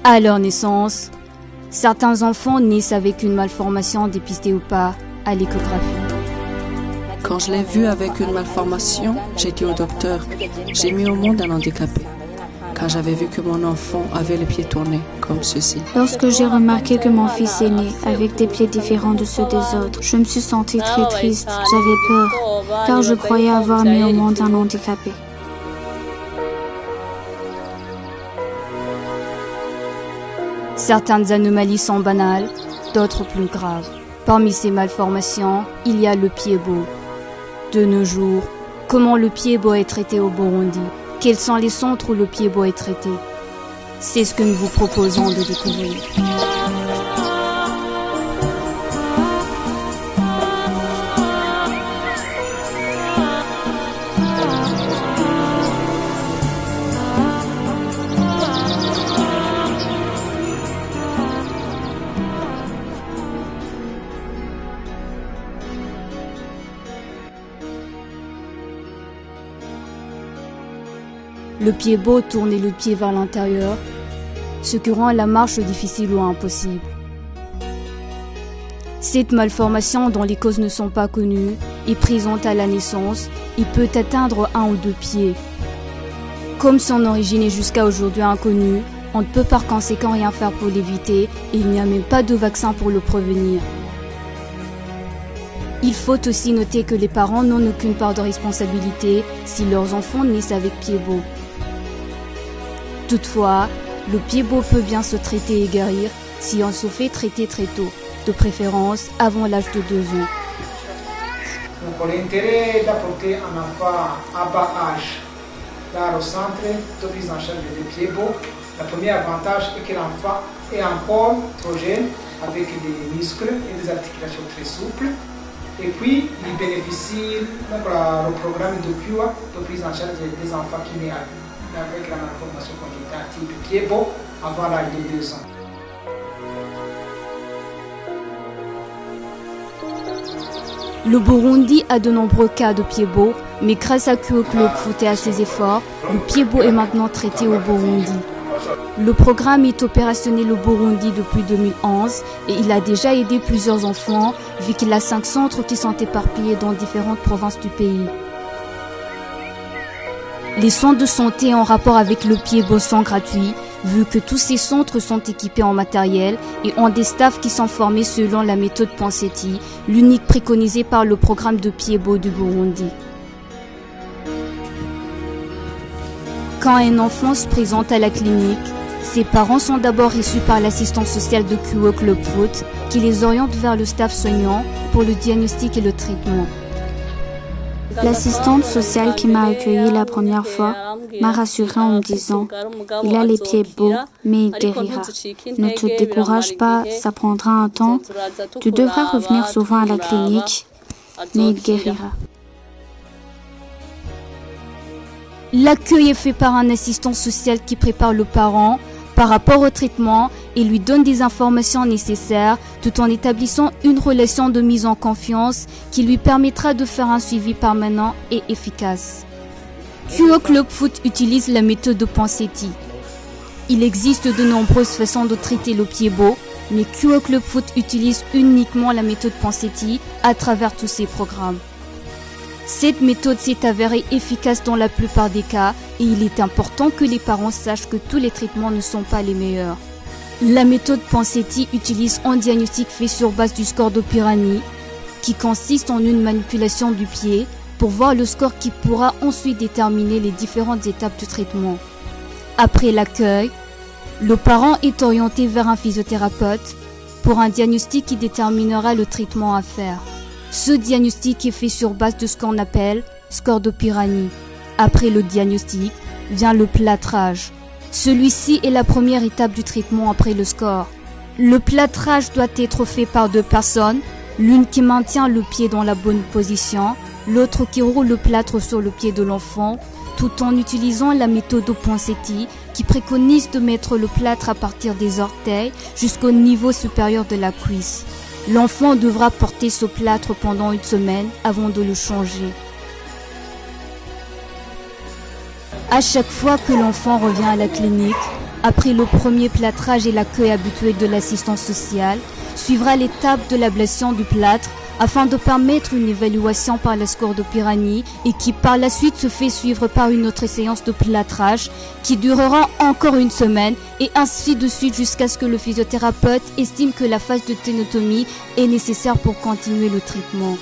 À leur naissance, certains enfants naissent avec une malformation dépistée ou pas à l'échographie. Quand je l'ai vu avec une malformation, j'ai dit au docteur, j'ai mis au monde un handicapé, car j'avais vu que mon enfant avait les pieds tournés, comme ceci. Lorsque j'ai remarqué que mon fils est né avec des pieds différents de ceux des autres, je me suis sentie très triste. J'avais peur, car je croyais avoir mis au monde un handicapé. Certaines anomalies sont banales, d'autres plus graves. Parmi ces malformations, il y a le pied-bot. De nos jours, comment le pied-bot est traité au Burundi? Quels sont les centres où le pied-bot est traité? C'est ce que nous vous proposons de découvrir. Le pied-bot tourne le pied vers l'intérieur, ce qui rend la marche difficile ou impossible. Cette malformation, dont les causes ne sont pas connues, est présente à la naissance et peut atteindre 1 ou 2 pieds. Comme son origine est jusqu'à aujourd'hui inconnue, on ne peut par conséquent rien faire pour l'éviter et il n'y a même pas de vaccin pour le prévenir. Il faut aussi noter que les parents n'ont aucune part de responsabilité si leurs enfants naissent avec pied-bot. Toutefois, le pied-bot peut bien se traiter et guérir si on se fait traiter très tôt, de préférence avant l'âge de 2 ans. Donc, l'intérêt d'apporter un enfant à bas âge dans le centre de prise en charge des pieds-bot, le premier avantage est que l'enfant est encore trop jeune, avec des muscles et des articulations très souples. Et puis, il bénéficie du programme de cure de prise en charge des enfants qui naissent avec la malformation congénitale type pied-bot avant l'âge de 2 ans. Le Burundi a de nombreux cas de pied-bot, mais grâce à Kuo Club Foot et à ses efforts, le pied-bot est maintenant traité au Burundi. Le programme est opérationnel au Burundi depuis 2011 et il a déjà aidé plusieurs enfants vu qu'il a 5 centres qui sont éparpillés dans différentes provinces du pays. Les centres de santé en rapport avec le pied-bot sont gratuits vu que tous ces centres sont équipés en matériel et ont des staffs qui sont formés selon la méthode Ponseti, l'unique préconisée par le programme de pied-bot du Burundi. Quand un enfant se présente à la clinique, ses parents sont d'abord reçus par l'assistante sociale de Kuo Club Foot qui les oriente vers le staff soignant pour le diagnostic et le traitement. L'assistante sociale qui m'a accueillie la première fois m'a rassurée en me disant « Il a les pieds beaux, mais il guérira. Ne te décourage pas, ça prendra un temps. Tu devras revenir souvent à la clinique, mais il guérira. » L'accueil est fait par un assistant social qui prépare le parent par rapport au traitement et lui donne des informations nécessaires tout en établissant une relation de mise en confiance qui lui permettra de faire un suivi permanent et efficace. Kuo Club Foot utilise la méthode de Ponseti. Il existe de nombreuses façons de traiter le pied-bot, mais Kuo Club Foot utilise uniquement la méthode Ponseti à travers tous ses programmes. Cette méthode s'est avérée efficace dans la plupart des cas et il est important que les parents sachent que tous les traitements ne sont pas les meilleurs. La méthode Ponseti utilise un diagnostic fait sur base du score de Pirani qui consiste en une manipulation du pied pour voir le score qui pourra ensuite déterminer les différentes étapes du traitement. Après l'accueil, le parent est orienté vers un physiothérapeute pour un diagnostic qui déterminera le traitement à faire. Ce diagnostic est fait sur base de ce qu'on appelle score de Pirani. Après le diagnostic, vient le plâtrage. Celui-ci est la première étape du traitement après le score. Le plâtrage doit être fait par 2 personnes, l'une qui maintient le pied dans la bonne position, l'autre qui roule le plâtre sur le pied de l'enfant, tout en utilisant la méthode de Ponseti qui préconise de mettre le plâtre à partir des orteils jusqu'au niveau supérieur de la cuisse. L'enfant devra porter ce plâtre pendant 1 semaine avant de le changer. À chaque fois que l'enfant revient à la clinique, Après le premier plâtrage et l'accueil habituel de l'assistance sociale, suivra l'étape de l'ablation du plâtre afin de permettre une évaluation par la scordopirannie et qui par la suite se fait suivre par une autre séance de plâtrage qui durera encore une semaine et ainsi de suite jusqu'à ce que le physiothérapeute estime que la phase de ténotomie est nécessaire pour continuer le traitement.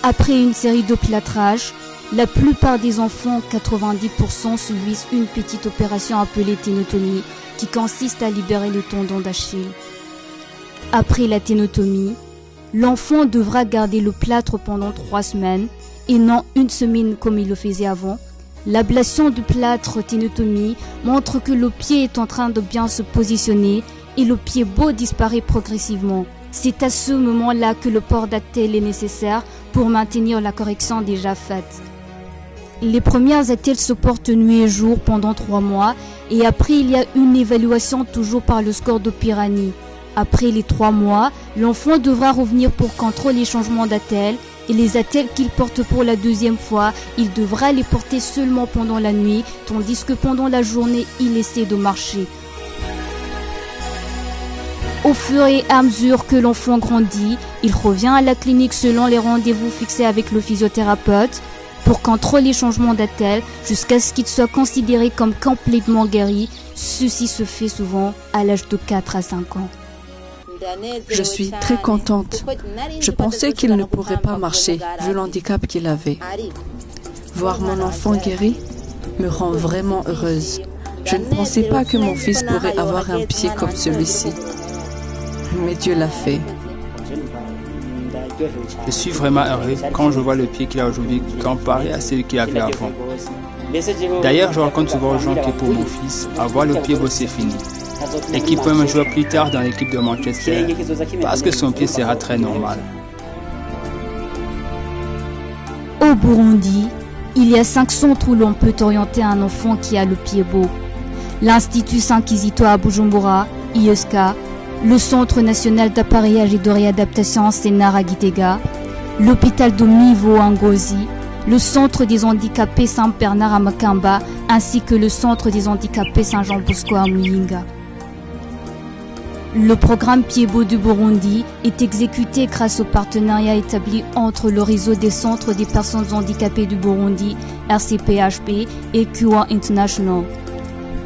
Après une série de plâtrages, la plupart des enfants, 90%, subissent une petite opération appelée ténotomie qui consiste à libérer le tendon d'Achille. Après la ténotomie, l'enfant devra garder le plâtre pendant 3 semaines et non une semaine comme il le faisait avant. L'ablation du plâtre ténotomie montre que le pied est en train de bien se positionner et le pied beau disparaît progressivement. C'est à ce moment-là que le port d'attelle est nécessaire pour maintenir la correction déjà faite. Les premières attelles se portent nuit et jour pendant 3 mois et après il y a une évaluation toujours par le scordopirannie. Après les 3 mois, l'enfant devra revenir pour contrôler les changements d'attelles et les attelles qu'il porte pour la deuxième fois, il devra les porter seulement pendant la nuit, tandis que pendant la journée, il essaie de marcher. Au fur et à mesure que l'enfant grandit, il revient à la clinique selon les rendez-vous fixés avec le physiothérapeute pour contrôler les changements d'attelles jusqu'à ce qu'il soit considéré comme complètement guéri. Ceci se fait souvent à l'âge de 4 à 5 ans. Je suis très contente. Je pensais qu'il ne pourrait pas marcher vu l'handicap qu'il avait. Voir mon enfant guéri me rend vraiment heureuse. Je ne pensais pas que mon fils pourrait avoir un pied comme celui-ci. Mais Dieu l'a fait. Je suis vraiment heureux quand je vois le pied qu'il a aujourd'hui comparé à celui qu'il avait avant. D'ailleurs, je raconte souvent aux gens que pour mon fils, avoir le pied beau c'est fini. Et qu'il peut me jouer plus tard dans l'équipe de Manchester parce que son pied sera très normal. Au Burundi, il y a 5 centres où l'on peut orienter un enfant qui a le pied beau. L'Institut Saint-Kizito à Bujumbura, ISK, le Centre national d'appareillage et de réadaptation Sénar à Gitega, l'hôpital de Mivo à Ngozi, le Centre des handicapés Saint-Bernard à Makamba, ainsi que le Centre des handicapés Saint-Jean-Bosco à Muyinga. Le programme Pied Beau du Burundi est exécuté grâce au partenariat établi entre le réseau des centres des personnes handicapées du Burundi, RCPHP, et QA International.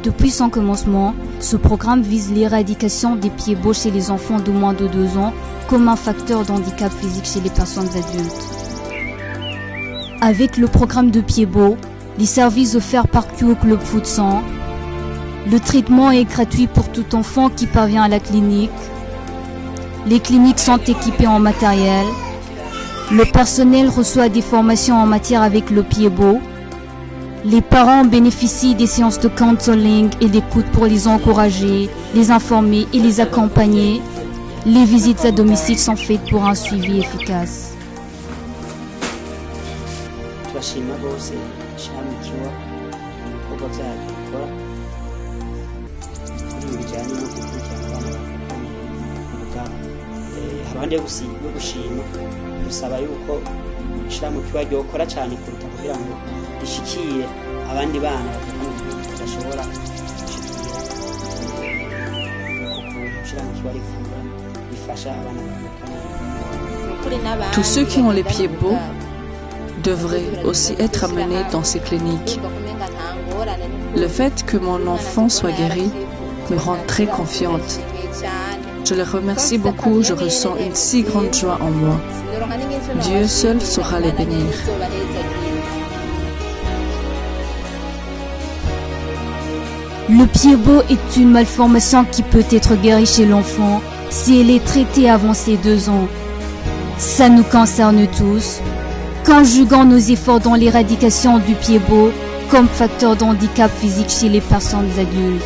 Depuis son commencement, ce programme vise l'éradication des pieds beaux chez les enfants de moins de 2 ans comme un facteur d'handicap physique chez les personnes adultes. Avec le programme de pieds beaux, les services offerts par QO Club Foot 100, le traitement est gratuit pour tout enfant qui parvient à la clinique. Les cliniques sont équipées en matériel. Le personnel reçoit des formations en matière avec le pied beau. Les parents bénéficient des séances de counseling et d'écoute pour les encourager, les informer et les accompagner. Les visites à domicile sont faites pour un suivi efficace. abandi gushima dusaba yuko ishirahamwe ryokora cyane kuruta kugira ngo rishikire abandi bana badashobora gushikira bifasha abana. Tous ceux qui ont les pieds beaux devraient aussi être amenés dans ces cliniques. Le fait que mon enfant soit guéri me rend très confiante. Je les remercie beaucoup, je ressens une si grande joie en moi. Dieu seul saura les bénir. Le pied beau est une malformation qui peut être guérie chez l'enfant si elle est traitée avant ses 2 ans. Ça nous concerne tous. Conjuguons nos efforts dans l'éradication du pied beau comme facteur d'handicap physique chez les personnes adultes.